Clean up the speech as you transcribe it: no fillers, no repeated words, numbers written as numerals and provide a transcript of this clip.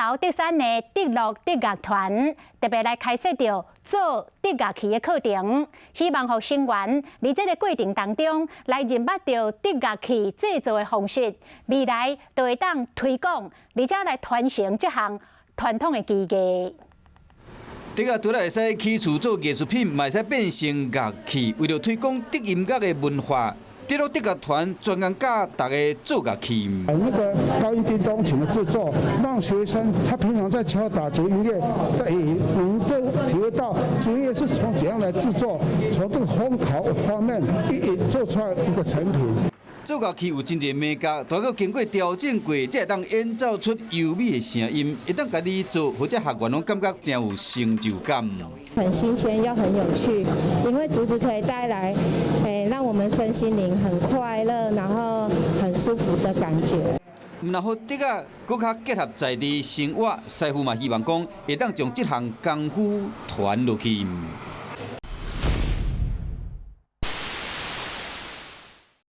头德山的德乐德乐团特别来开设着做德乐器的课程，希望让成员在这个过程当中来认捌到德乐器制作的方式，未来就会当推广，而且来传承这项传统的技艺。德乐除了会使起厝做艺术品，嘛会使变成乐器，为了推广德音乐的文化。 德乐德乐团专门教大家做乐器。那个高音叮咚琴的制作，让学生他平常在敲打竹音乐，能够体会到竹音乐是从怎样来制作，从这个烘烤方面一做出来一个成品。 做乐器有真侪美感，大概经过调整过，才会当演奏出优美的声音，会当家己做，或者学员拢感觉真有成就感。很新鲜又很有趣，因为竹子可以带来，让我们身心灵很快乐，然后很舒服的感觉。然后德乐搁较结合在地生活，师傅嘛希望讲会当将这项功夫传落去。